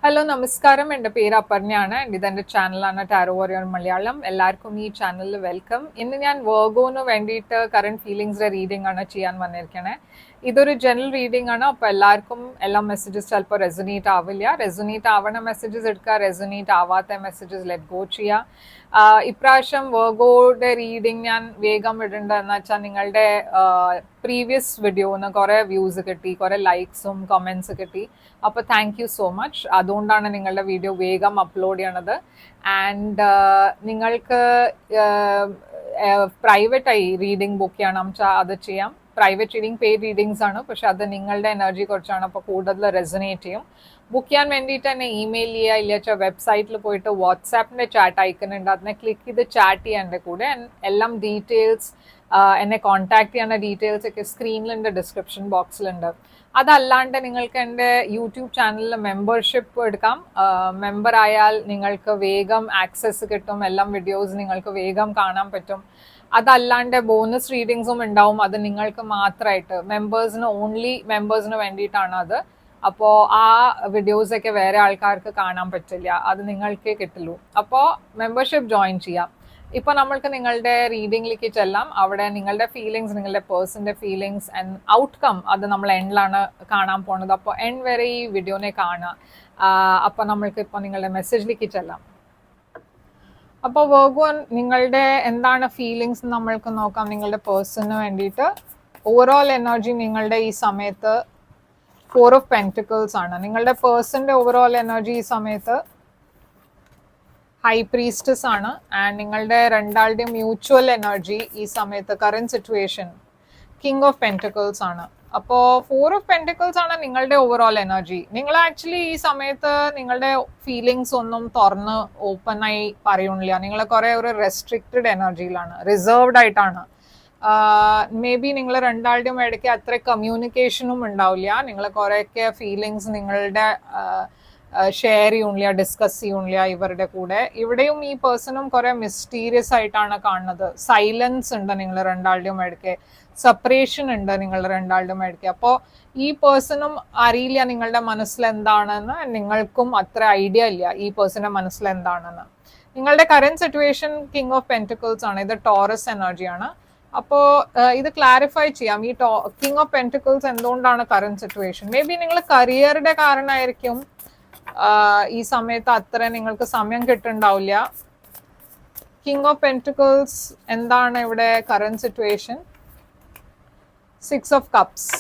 Hello നമസ്കാരം, എൻ്റെ പേര് അപർണയാണ്. ഇതെൻ്റെ ചാനലാണ് ടാരോ വാരിയർ മലയാളം. എല്ലാവർക്കും ഈ ചാനലിൽ വെൽക്കം. ഇന്ന് ഞാൻ വെർഗോന് വേണ്ടിയിട്ട് കറണ്ട് ഫീലിങ്സിൻ്റെ റീഡിംഗ് ആണ് ചെയ്യാൻ വന്നിരിക്കണേ. ഇതൊരു ജനറൽ റീഡിംഗ് ആണ്. അപ്പോൾ എല്ലാവർക്കും എല്ലാ മെസ്സേജസ് ചിലപ്പോൾ റെസൊനേറ്റ് ആവില്ല. റെസൊനേറ്റ് ആവണ മെസ്സേജസ് എടുക്കുക, റെസൊനേറ്റ് ആവാത്ത മെസ്സേജസ് ലെറ്റ് ഗോ ചെയ്യുക. ഇപ്രാവശ്യം വെർഗോയുടെ റീഡിംഗ് ഞാൻ വേഗം ഇടേണ്ടതെന്ന് വെച്ചാൽ നിങ്ങളുടെ പ്രീവിയസ് വീഡിയോന്ന് കുറേ വ്യൂസ് കിട്ടി, കുറേ ലൈക്സും കമൻസ് കിട്ടി. അപ്പോൾ താങ്ക് യു സോ മച്ച്. അതുകൊണ്ടാണ് നിങ്ങളുടെ വീഡിയോ വേഗം അപ്ലോഡ് ചെയ്യണത്. ആൻഡ് നിങ്ങൾക്ക് പ്രൈവറ്റായി റീഡിംഗ് ബുക്ക് ചെയ്യണം വെച്ചാൽ അത് ചെയ്യാം. പ്രൈവറ്റ് റീഡിംഗ് പെയ്ഡ് റീഡിങ്സ് ആണ്, പക്ഷെ അത് നിങ്ങളുടെ എനർജി കുറച്ചാണ്, അപ്പോൾ കൂടുതൽ റെസൊനേറ്റ് ചെയ്യും. ബുക്ക് ചെയ്യാൻ വേണ്ടിയിട്ട് തന്നെ ഇമെയിൽ ചെയ്യുക, ഇല്ല വെച്ചാൽ വെബ്സൈറ്റിൽ പോയിട്ട് വാട്സാപ്പിൻ്റെ ചാറ്റ് ഐക്കൺ ഉണ്ട്, അതിനെ ക്ലിക്ക് ചെയ്ത് ചാറ്റ് ചെയ്യാൻ എൻ്റെ കൂടെ. എല്ലാം ഡീറ്റെയിൽസ്, എന്നെ കോൺടാക്ട് ചെയ്യുന്ന ഡീറ്റെയിൽസ് ഒക്കെ സ്ക്രീനിലുണ്ട്, ഡിസ്ക്രിപ്ഷൻ ബോക്സിലുണ്ട്. അതല്ലാണ്ട് നിങ്ങൾക്ക് എൻ്റെ യൂട്യൂബ് ചാനലിൽ മെമ്പർഷിപ്പ് എടുക്കാം. മെമ്പർ ആയാൽ നിങ്ങൾക്ക് വേഗം ആക്സസ് കിട്ടും, എല്ലാം വീഡിയോസ് നിങ്ങൾക്ക് വേഗം കാണാൻ പറ്റും. അതല്ലാണ്ട് ബോണസ് റീഡിങ്സും ഉണ്ടാവും, അത് നിങ്ങൾക്ക് മാത്രമായിട്ട് ഓൺലി മെമ്പേഴ്സിന് വേണ്ടിയിട്ടാണ് അത്. അപ്പോൾ ആ വീഡിയോസൊക്കെ വേറെ ആൾക്കാർക്ക് കാണാൻ പറ്റില്ല, അത് നിങ്ങൾക്കേ കിട്ടുള്ളൂ. അപ്പോൾ മെമ്പർഷിപ്പ് ജോയിൻ ചെയ്യാം. ഇപ്പോൾ നമ്മൾക്ക് നിങ്ങളുടെ റീഡിങ്ങിലേക്ക് ചെല്ലാം. അവിടെ നിങ്ങളുടെ ഫീലിങ്സ്, നിങ്ങളുടെ പേഴ്സൻ്റെ ഫീലിങ്സ് ആൻഡ് ഔട്ട്കം അത് നമ്മൾ എൻഡിലാണ് കാണാൻ പോണത്. അപ്പോൾ എൻഡ് വരെ ഈ വീഡിയോനെ കാണുക. അപ്പോൾ നമ്മൾക്ക് ഇപ്പോൾ നിങ്ങളുടെ മെസ്സേജിലേക്ക് ചെല്ലാം. അപ്പോൾ വെർഗോ, നിങ്ങളുടെ എന്താണ് ഫീലിങ്സ് നമ്മൾക്ക് നോക്കാം. നിങ്ങളുടെ പേഴ്സണിന് വേണ്ടിയിട്ട് ഓവറോൾ എനർജി നിങ്ങളുടെ ഈ സമയത്ത് 4 ഓഫ് പെൻറ്റിക്കിൾസ് ആണ്. നിങ്ങളുടെ പേഴ്സൻ്റെ ഓവറോൾ എനർജി ഈ സമയത്ത് ഹൈ പ്രീസ്റ്റസ് ആണ്. ആൻഡ് നിങ്ങളുടെ രണ്ടാളുടെയും മ്യൂച്വൽ എനർജി ഈ സമയത്ത് current situation king of pentacles ആണ്. അപ്പോൾ 4 ഓഫ് പെൻറ്റിക്കിൾസ് ആണ് നിങ്ങളുടെ ഓവറോൾ എനർജി. നിങ്ങൾ ആക്ച്വലി ഈ സമയത്ത് നിങ്ങളുടെ ഫീലിങ്സ് ഒന്നും തുറന്ന് ഓപ്പണായി പറയുന്നില്ല. നിങ്ങൾ കുറേ ഒരു റെസ്ട്രിക്റ്റഡ് എനർജിയിലാണ്, റിസർവ്ഡ് ആയിട്ടാണ്. മേ ബി നിങ്ങൾ രണ്ടാളുടെയും ഇടയ്ക്ക് അത്ര കമ്മ്യൂണിക്കേഷനും ഉണ്ടാവില്ല. നിങ്ങൾ കുറേയൊക്കെ ഫീലിങ്സ് നിങ്ങളുടെ ഷെയർ ചെയ്യണില്ല, ഡിസ്കസ് ചെയ്യണില്ല ഇവരുടെ കൂടെ. ഇവിടെയും ഈ പേഴ്സണും കുറെ മിസ്റ്റീരിയസ് ആയിട്ടാണ് കാണുന്നത്. സൈലൻസ് ഉണ്ട് നിങ്ങൾ രണ്ടാളുടെയും ഇടയ്ക്ക്, സെപ്പറേഷൻ ഉണ്ട് നിങ്ങൾ രണ്ടാളുടെയും ഇടയ്ക്ക്. അപ്പോൾ ഈ പേഴ്സണും അറിയില്ല നിങ്ങളുടെ മനസ്സിൽ എന്താണെന്ന്, നിങ്ങൾക്കും അത്ര ഐഡിയ ഇല്ല ഈ പേഴ്സന്റെ മനസ്സിൽ എന്താണെന്ന്. നിങ്ങളുടെ current situation king of pentacles ആണ്, ഇത് ടോറസ് എനർജിയാണ്. അപ്പോൾ ഇത് ക്ലാരിഫൈ ചെയ്യാം. ഈ കിങ് ഓഫ് പെൻറ്റിക്കിൾസ് എന്തുകൊണ്ടാണ് കറന്റ് സിറ്റുവേഷൻ? മേ ബി നിങ്ങൾ കരിയറുടെ കാരണമായിരിക്കും ഈ സമയത്ത് അത്ര നിങ്ങൾക്ക് സമയം കിട്ടുന്നുണ്ടാവില്ല. കിങ് ഓഫ് പെൻറ്റിക്കിൾസ് എന്താണ് ഇവിടെ current situation? 6 of cups,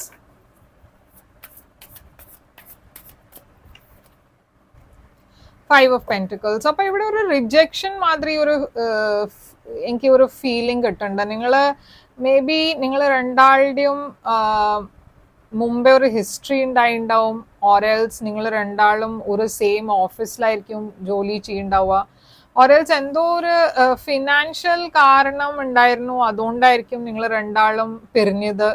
5 of pentacles. അപ്പൊ ഇവിടെ ഒരു റിജക്ഷൻ മാതിരി എനിക്ക് ഒരു ഫീലിംഗ് കിട്ടുന്നുണ്ട്. നിങ്ങൾ മേ ബി നിങ്ങൾ രണ്ടാളുടെയും മുമ്പേ ഒരു ഹിസ്റ്ററി ഉണ്ടാവും, ഓരൽസ് നിങ്ങൾ രണ്ടാളും ഒരു സെയിം ഓഫീസിലായിരിക്കും ജോലി ചെയ്യുന്നുണ്ടാവുക, ഓരൽസ് എന്തോ ഒരു ഫിനാൻഷ്യൽ കാരണം ഉണ്ടായിരുന്നു, അതുകൊണ്ടായിരിക്കും നിങ്ങൾ രണ്ടാളും പിരിഞ്ഞത്.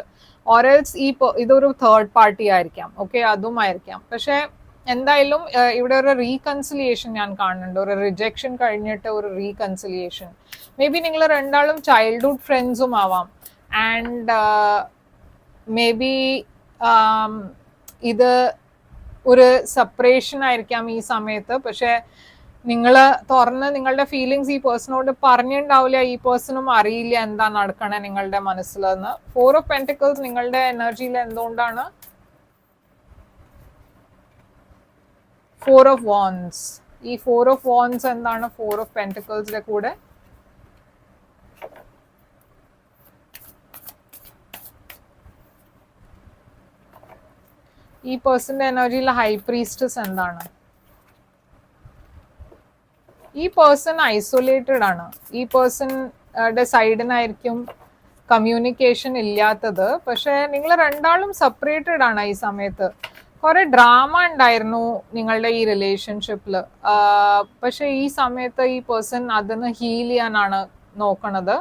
ഓരൽസ് ഇതൊരു തേർഡ് പാർട്ടി ആയിരിക്കാം, ഓക്കെ, അതും ആയിരിക്കാം. പക്ഷെ എന്തായാലും ഇവിടെ ഒരു റീകൺസിലിയേഷൻ ഞാൻ കാണുന്നുണ്ട്. ഒരു റിജക്ഷൻ കഴിഞ്ഞിട്ട് ഒരു റീകൺസിലിയേഷൻ. മേ ബി നിങ്ങൾ രണ്ടാളും ചൈൽഡ്ഹുഡ് ഫ്രണ്ട്സും ആവാം. ആൻഡ് മേ ബി ഇത് ഒരു സെപ്പറേഷൻ ആയിരിക്കാം ഈ സമയത്ത്. പക്ഷെ നിങ്ങൾ തുറന്ന് നിങ്ങളുടെ ഫീലിങ്സ് ഈ പേഴ്സണോട് പറഞ്ഞിട്ടുണ്ടാവില്ല, ഈ പേഴ്സണും അറിയില്ല എന്താ നടക്കണേ നിങ്ങളുടെ മനസ്സിലെന്ന്. 4 ഓഫ് പെൻറ്റിക്കിൾസ് നിങ്ങളുടെ എനർജിയിൽ എന്തുകൊണ്ടാണ്? 4 ഓഫ് വാൻഡ്സ്. ഈ 4 ഓഫ് വാൻഡ്സ് എന്താണ് 4 ഓഫ് പെൻറ്റിക്കിൾസിന്റെ കൂടെ? ഈ പേഴ്സന്റെ എനർജിയിൽ ഹൈ പ്രീസ്റ്റസ് എന്താണ്? ഈ പേഴ്സൺ ഐസൊലേറ്റഡ് ആണ്. ഈ പേഴ്സന്റെ സൈഡിനായിരിക്കും കമ്മ്യൂണിക്കേഷൻ ഇല്ലാത്തത്. പക്ഷെ നിങ്ങൾ രണ്ടാളും സെപ്പറേറ്റഡ് ആണ് ഈ സമയത്ത്. കുറെ ഡ്രാമ ഉണ്ടായിരുന്നു നിങ്ങളുടെ ഈ റിലേഷൻഷിപ്പിൽ. പക്ഷെ ഈ സമയത്ത് ഈ പേഴ്സൺ അതിന് ഹീൽ ചെയ്യാനാണ് നോക്കണത്.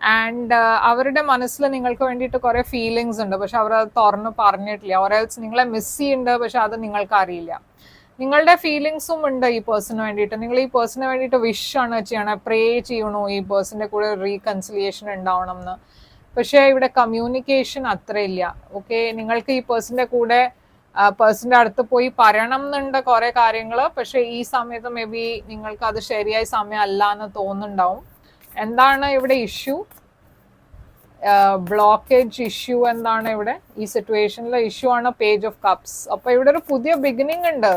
ആൻഡ് അവരുടെ മനസ്സിൽ നിങ്ങൾക്ക് വേണ്ടിയിട്ട് കുറെ ഫീലിങ്സ് ഉണ്ട്, പക്ഷെ അവർ അത് തുറന്ന് പറഞ്ഞിട്ടില്ല. ഓരൽസ് നിങ്ങളെ മിസ് ചെയ്യുന്നുണ്ട്, പക്ഷെ അത് നിങ്ങൾക്ക് അറിയില്ല. നിങ്ങളുടെ ഫീലിങ്സും ഉണ്ട് ഈ പേഴ്സണിന് വേണ്ടിയിട്ട്. നിങ്ങൾ ഈ പേഴ്സണിന് വേണ്ടിയിട്ട് വിഷ് ആണ് ചെയ്യണേ, പ്രേ ചെയ്യണോ ഈ പേഴ്സന്റെ കൂടെ റീകൺസിലിയേഷൻ ഉണ്ടാവണം എന്ന്. പക്ഷെ ഇവിടെ കമ്മ്യൂണിക്കേഷൻ അത്ര ഇല്ല. ഓക്കെ, നിങ്ങൾക്ക് ഈ പേഴ്സന്റെ കൂടെ പേഴ്സന്റെ അടുത്ത് പോയി പറയണം എന്നുണ്ട് കുറെ കാര്യങ്ങൾ. പക്ഷെ ഈ സമയത്ത് മേ ബി നിങ്ങൾക്ക് അത് ശരിയായ സമയം അല്ല എന്ന് തോന്നുന്നുണ്ടാവും. എന്താണ് ഇവിടെ ഇഷ്യൂ? ബ്ലോക്കേജ് ഇഷ്യൂ എന്താണ് ഇവിടെ ഈ സിറ്റുവേഷനിലെ ഇഷ്യൂ ആണ് പേജ് ഓഫ് കപ്സ്. അപ്പൊ ഇവിടെ ഒരു പുതിയ ബിഗിനിങ് ഉണ്ട്.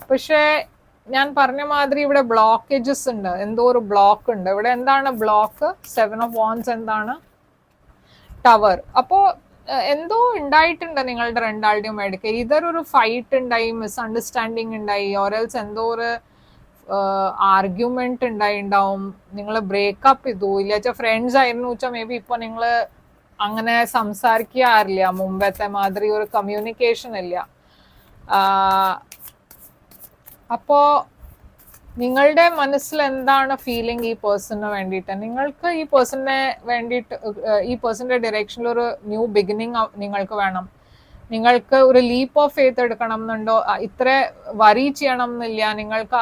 പക്ഷെ ഞാൻ പറഞ്ഞ മാതിരി ഇവിടെ ബ്ലോക്കേജസ് ഉണ്ട്, എന്തോ ഒരു ബ്ലോക്ക് ഉണ്ട് ഇവിടെ. എന്താണ് ബ്ലോക്ക്? 7 ഓഫ് വാൻസ് എന്താണ്? ടവർ. അപ്പോ എന്തോ ഉണ്ടായിട്ടുണ്ട് നിങ്ങളുടെ രണ്ടാളുടെയും ഇടയ്ക്ക്. ഇതൊരു ഫൈറ്റ് ഉണ്ടായി, മിസ്അണ്ടർസ്റ്റാൻഡിങ് ഉണ്ടായി, ഓരൽസ് എന്തോ ഒരു ആർഗ്യുമെന്റ് ഉണ്ടാവും. നിങ്ങൾ ബ്രേക്കപ്പ് ചെയ്തു, ഇല്ല ഫ്രണ്ട്സ് ആയിരുന്നു വെച്ചാൽ മേ ബി ഇപ്പൊ നിങ്ങൾ അങ്ങനെ സംസാരിക്കാറില്ല, മുമ്പത്തെ മാതിരി ഒരു കമ്മ്യൂണിക്കേഷൻ ഇല്ല. അപ്പോ നിങ്ങളുടെ മനസ്സിൽ എന്താണ് ഫീലിംഗ് ഈ പേഴ്സണിന് വേണ്ടിയിട്ട്? നിങ്ങൾക്ക് ഈ പേഴ്സണിനെ വേണ്ടിയിട്ട്, ഈ പേഴ്സണിന്റെ ഡയറക്ഷനിൽ ഒരു ന്യൂ ബിഗിനിങ് നിങ്ങൾക്ക് വേണം. നിങ്ങൾക്ക് ഒരു ലീപ്പ് ഓഫ് ഫെയ്ത്ത് എടുക്കണം എന്നുണ്ടോ? ഇത്ര വറി ചെയ്യണം എന്നില്ല. നിങ്ങൾക്ക്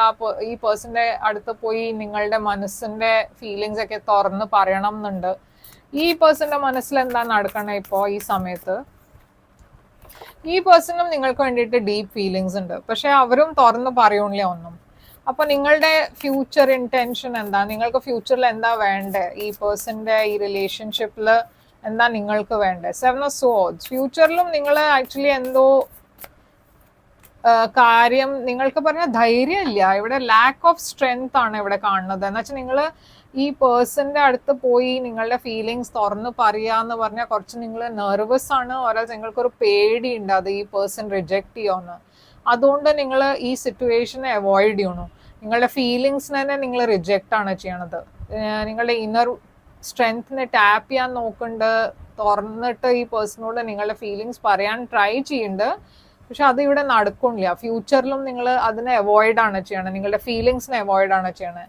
ഈ പേഴ്സണിന്റെ അടുത്ത് പോയി നിങ്ങളുടെ മനസ്സിന്റെ ഫീലിങ്സ് ഒക്കെ തുറന്ന് പറയണം എന്നുണ്ട്. ഈ പേഴ്സണിന്റെ മനസ്സിൽ എന്താ നടക്കണേ ഇപ്പോ ഈ സമയത്ത്? ഈ പേഴ്സണും നിങ്ങൾക്ക് വേണ്ടിയിട്ട് ഡീപ്പ് ഫീലിങ്സ് ഉണ്ട്, പക്ഷെ അവരും തുറന്ന് പറയൂണില്ല ഒന്നും. അപ്പൊ നിങ്ങളുടെ ഫ്യൂച്ചർ ഇന്റൻഷൻ എന്താ? നിങ്ങൾക്ക് ഫ്യൂച്ചറിൽ എന്താ വേണ്ടേ? ഈ പേഴ്സന്റെ ഈ റിലേഷൻഷിപ്പിൽ എന്താ നിങ്ങൾക്ക് വേണ്ടേ? 7 ഓഫ് സോർഡ്സ്. ഫ്യൂച്ചറിലും നിങ്ങൾ ആക്ച്വലി എന്തോ കാര്യം നിങ്ങൾക്ക് പറഞ്ഞ ധൈര്യമില്ല. ഇവിടെ ലാക്ക് ഓഫ് സ്ട്രെങ്ത് ആണ് ഇവിടെ കാണുന്നത്. എന്ന് വെച്ചാൽ നിങ്ങൾ ഈ പേഴ്സന്റെ അടുത്ത് പോയി നിങ്ങളുടെ ഫീലിങ്സ് തുറന്ന് പറയാന്ന് പറഞ്ഞാൽ കുറച്ച് നിങ്ങൾ നെർവസ് ആണ്, ഓരോ നിങ്ങൾക്കൊരു പേടിയുണ്ട് അത് ഈ പേഴ്സൺ റിജക്ട് ചെയ്യുമെന്ന്. അതുകൊണ്ട് നിങ്ങൾ ഈ സിറ്റുവേഷനെ അവോയ്ഡ് ചെയ്യണം. നിങ്ങളുടെ ഫീലിങ്സിനെ തന്നെ നിങ്ങൾ റിജക്റ്റ് ആണ് ചെയ്യണത്. നിങ്ങളുടെ ഇന്നർ സ്ട്രെങ്ത്തിനെ ടാപ്പ് ചെയ്യാൻ നോക്കുന്നുണ്ട്, തുറന്നിട്ട് ഈ പേഴ്സണോട് നിങ്ങളുടെ ഫീലിങ്സ് പറയാൻ ട്രൈ ചെയ്യുന്നുണ്ട്. പക്ഷെ അത് ഇവിടെ നടക്കുന്നില്ല. ഫ്യൂച്ചറിലും നിങ്ങൾ അതിനെ അവോയ്ഡ് ആണ് ചെയ്യണത്, നിങ്ങളുടെ ഫീലിങ്സിനെ അവോയ്ഡ് ആണ് ചെയ്യണത്.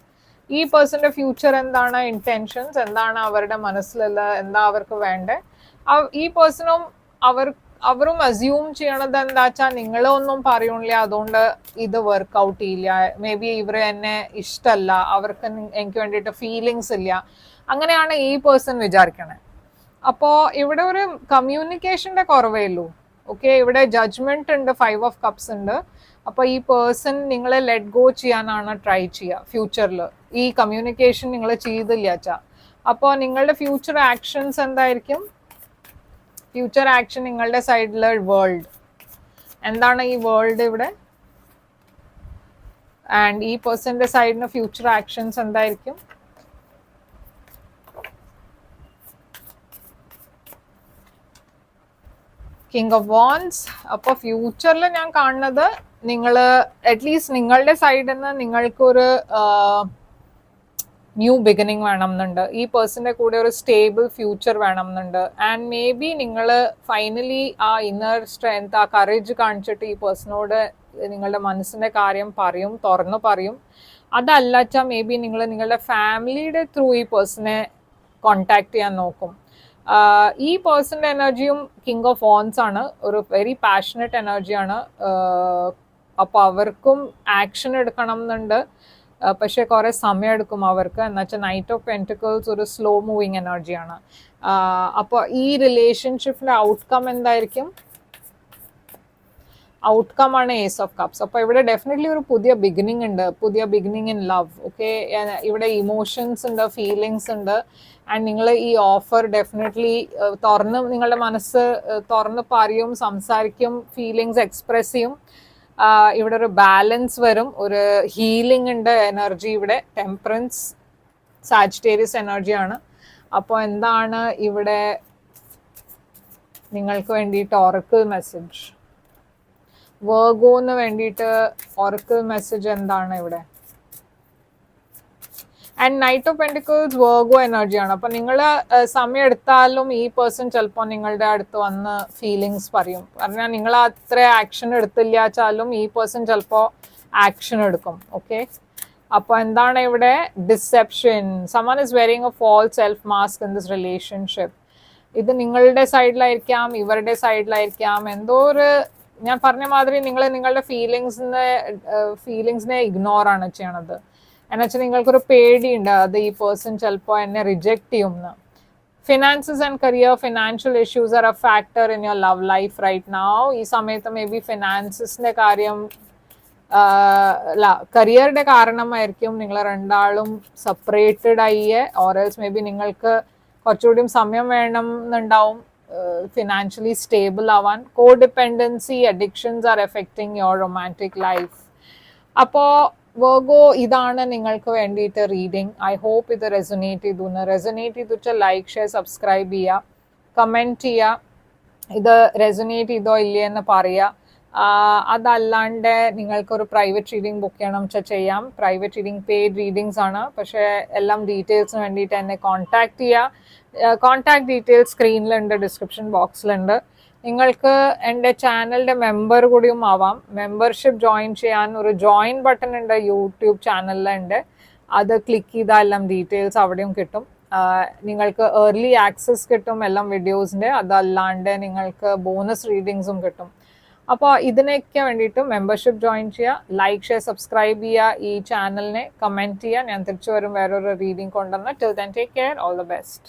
ഈ പേഴ്സന്റെ ഫ്യൂച്ചർ എന്താണ്, ഇന്റൻഷൻസ് എന്താണ്, അവരുടെ മനസ്സിലുള്ള എന്താ അവർക്ക് വേണ്ടേ? ഈ പേഴ്സണും അവരും അസ്യൂം ചെയ്യണത് എന്താ വെച്ചാൽ നിങ്ങളൊന്നും പറയണില്ല, അതുകൊണ്ട് ഇത് വർക്ക്ഔട്ട് ചെയ്യില്ല, മേ ബി ഇവർ എന്നെ ഇഷ്ടമല്ല, അവർക്ക് എനിക്ക് വേണ്ടിയിട്ട് ഫീലിങ്സ് ഇല്ല, അങ്ങനെയാണ് ഈ പേഴ്സൺ വിചാരിക്കണേ. അപ്പോ ഇവിടെ ഒരു കമ്മ്യൂണിക്കേഷന്റെ കുറവേ ഉള്ളൂ. ഓക്കെ, ഇവിടെ ജഡ്ജ്മെന്റ് ഉണ്ട്, 5 ഓഫ് കപ്സ് ഉണ്ട്. അപ്പൊ ഈ പേഴ്സൺ നിങ്ങളെ ലെറ്റ് ഗോ ചെയ്യാനാണ് ട്രൈ ചെയ്യുക ഫ്യൂച്ചറിൽ. ഈ കമ്മ്യൂണിക്കേഷൻ നിങ്ങൾ ചെയ്തില്ല വെച്ചാ. അപ്പോൾ നിങ്ങളുടെ ഫ്യൂച്ചർ ആക്ഷൻസ് എന്തായിരിക്കും? ഫ്യൂച്ചർ ആക്ഷൻ നിങ്ങളുടെ സൈഡില് വേൾഡ്. എന്താണ് ഈ വേൾഡ് ഇവിടെ? ആൻഡ് ഈ പേഴ്സന്റെ സൈഡിന് ഫ്യൂച്ചർ ആക്ഷൻസ് എന്തായിരിക്കും? King of wands. അപ്പൊ ഫ്യൂച്ചറിൽ ഞാൻ കാണുന്നത് നിങ്ങൾ അറ്റ്ലീസ്റ്റ് നിങ്ങളുടെ സൈഡിൽ നിന്ന് നിങ്ങൾക്കൊരു ന്യൂ ബിഗിനിങ് വേണം എന്നുണ്ട്. ഈ പേഴ്സന്റെ കൂടെ ഒരു സ്റ്റേബിൾ ഫ്യൂച്ചർ വേണം എന്നുണ്ട്. ആൻഡ് മേ ബി നിങ്ങൾ ഫൈനലി ആ ഇന്നർ സ്ട്രെങ്ത്, ആ കറേജ് കാണിച്ചിട്ട് ഈ പേഴ്സണോട് നിങ്ങളുടെ മനസ്സിന്റെ കാര്യം പറയും, തുറന്നു പറയും. അതല്ലാച്ചാ മേ ബി നിങ്ങൾ നിങ്ങളുടെ ഫാമിലിയുടെ ത്രൂ ഈ പേഴ്സണെ കോണ്ടാക്ട് ചെയ്യാൻ നോക്കും. ഈ പേഴ്സന്റെ എനർജിയും കിങ് ഓഫ് വാൻസ് ആണ്, ഒരു വെരി പാഷനറ്റ് എനർജിയാണ്. അപ്പോൾ അവർക്കും ആക്ഷൻ എടുക്കണം എന്നുണ്ട്, പക്ഷെ കുറെ സമയം എടുക്കും അവർക്ക്. എന്നുവെച്ചാൽ നൈറ്റ് ഓഫ് പെന്റിക്കിൾസ് ഒരു സ്ലോ മൂവിങ് എനർജിയാണ്. അപ്പോൾ ഈ റിലേഷൻഷിപ്പിന്റെ ഔട്ട്കം എന്തായിരിക്കും? ഔട്ട്കം ആണ് ഏസ് ഓഫ് കപ്സ്. അപ്പോൾ ഇവിടെ ഡെഫിനറ്റ്ലി ഒരു പുതിയ ബിഗിനിങ് ഉണ്ട്, പുതിയ ബിഗിനിങ് ഇൻ ലവ്. ഓക്കെ, ഇവിടെ ഇമോഷൻസ് ഉണ്ട്, ഫീലിങ്സ് ഉണ്ട്. ആൻഡ് നിങ്ങൾ ഈ ഓഫർ ഡെഫിനറ്റ്ലി തുറന്ന് നിങ്ങളുടെ മനസ്സ് തുറന്ന് പറയും, സംസാരിക്കും, ഫീലിങ്സ് എക്സ്പ്രസ് ചെയ്യും. ഇവിടെ ഒരു ബാലൻസ് വരും, ഒരു ഹീലിംഗ് ഉണ്ട് എനർജി ഇവിടെ. ടെമ്പറൻസ് സാജിറ്റേറിയസ് എനർജിയാണ്. അപ്പോൾ എന്താണ് ഇവിടെ നിങ്ങൾക്ക് വേണ്ടിയിട്ട് ഒറക്കിൾ മെസ്സേജ്? വെർഗോന് വേണ്ടിയിട്ട് ഒറക്കിൾ മെസ്സേജ് എന്താണ് ഇവിടെ? And knight of pentacles Virgo എനർജിയാണ്. അപ്പൊ നിങ്ങൾ സമയം എടുത്താലും ഈ പേഴ്സൺ ചിലപ്പോൾ നിങ്ങളുടെ അടുത്ത് വന്ന് ഫീലിങ്സ് പറയും. പറഞ്ഞാൽ നിങ്ങൾ അത്ര ആക്ഷൻ എടുത്തില്ല വെച്ചാലും ഈ പേഴ്സൺ ചിലപ്പോൾ ആക്ഷൻ എടുക്കും. ഓക്കെ, അപ്പൊ എന്താണ് ഇവിടെ? Deception. Someone is wearing a false self mask in this relationship. ഇത് നിങ്ങളുടെ സൈഡിലായിരിക്കാം, ഇവരുടെ സൈഡിലായിരിക്കാം. എന്തോ ഒരു, ഞാൻ പറഞ്ഞ മാതിരി നിങ്ങൾ നിങ്ങളുടെ ഫീലിങ്സിനെ ഇഗ്നോർ ആണ് ചെയ്യണത്. എന്നുവെച്ചാൽ നിങ്ങൾക്കൊരു പേടിയുണ്ട്, അത് ഈ പേഴ്സൺ ചിലപ്പോൾ എന്നെ റിജക്റ്റ് ചെയ്യുമെന്ന്. Finances and career, financial issues are a factor in your love life right now. ഈ സമയത്ത് മേ ബി ഫിനാൻസിന്റെ കാര്യം അല്ല കരിയറുടെ കാരണമായിരിക്കും നിങ്ങൾ രണ്ടാളും സെപ്പറേറ്റഡ് ആയിയെ, ഓർ എൽസ് മേ ബി നിങ്ങൾക്ക് കുറച്ചുകൂടി സമയം വേണം എന്നുണ്ടാവും ഫിനാൻഷ്യലി സ്റ്റേബിൾ ആവാൻ. Codependency addictions are affecting your romantic life. അപ്പോൾ വെർഗോ ഇതാണ് നിങ്ങൾക്ക് വേണ്ടിയിട്ട് റീഡിങ്. ഐ ഹോപ്പ് ഇത് റെസൊനേറ്റ് ചെയ്തു ലൈക്ക് ഷെയർ സബ്സ്ക്രൈബ് ചെയ്യുക, കമൻറ്റ് ചെയ്യുക, ഇത് റെസൊനേറ്റ് ചെയ്തോ ഇല്ലയെന്ന് പറയുക. അതല്ലാണ്ട് നിങ്ങൾക്കൊരു പ്രൈവറ്റ് റീഡിംഗ് ബുക്ക് ചെയ്യണം വെച്ചാൽ ചെയ്യാം. പ്രൈവറ്റ് റീഡിംഗ് പെയ്ഡ് റീഡിങ്സ് ആണ്, പക്ഷേ എല്ലാം ഡീറ്റെയിൽസിന് വേണ്ടിയിട്ട് എന്നെ കോൺടാക്ട് ചെയ്യുക. കോൺടാക്ട് ഡീറ്റെയിൽസ് സ്ക്രീനിലുണ്ട്, ഡിസ്ക്രിപ്ഷൻ ബോക്സിലുണ്ട്. നിങ്ങൾക്ക് എൻ്റെ ചാനലിൻ്റെ മെമ്പർ കൂടിയും ആവാം. മെമ്പർഷിപ്പ് ജോയിൻ ചെയ്യാൻ ഒരു ജോയിൻ ബട്ടൺ ഉണ്ട്, യൂട്യൂബ് ചാനലിലുണ്ട്. അത് ക്ലിക്ക് ചെയ്താൽ എല്ലാം ഡീറ്റെയിൽസ് അവിടെയും കിട്ടും. നിങ്ങൾക്ക് ഏർലി ആക്സസ് കിട്ടും എല്ലാം വീഡിയോസിൻ്റെ. അതല്ലാണ്ട് നിങ്ങൾക്ക് ബോണസ് റീഡിങ്സും കിട്ടും. അപ്പോൾ ഇതിനൊക്കെ വേണ്ടിയിട്ട് മെമ്പർഷിപ്പ് ജോയിൻ ചെയ്യുക, ലൈക്ക് ഷെയർ സബ്സ്ക്രൈബ് ചെയ്യുക, ഈ ചാനലിനെ കമൻറ്റ് ചെയ്യുക. ഞാൻ തിരിച്ചു വരും വേറൊരു റീഡിങ് കൊണ്ടുവന്ന്. Till then take care, all the best.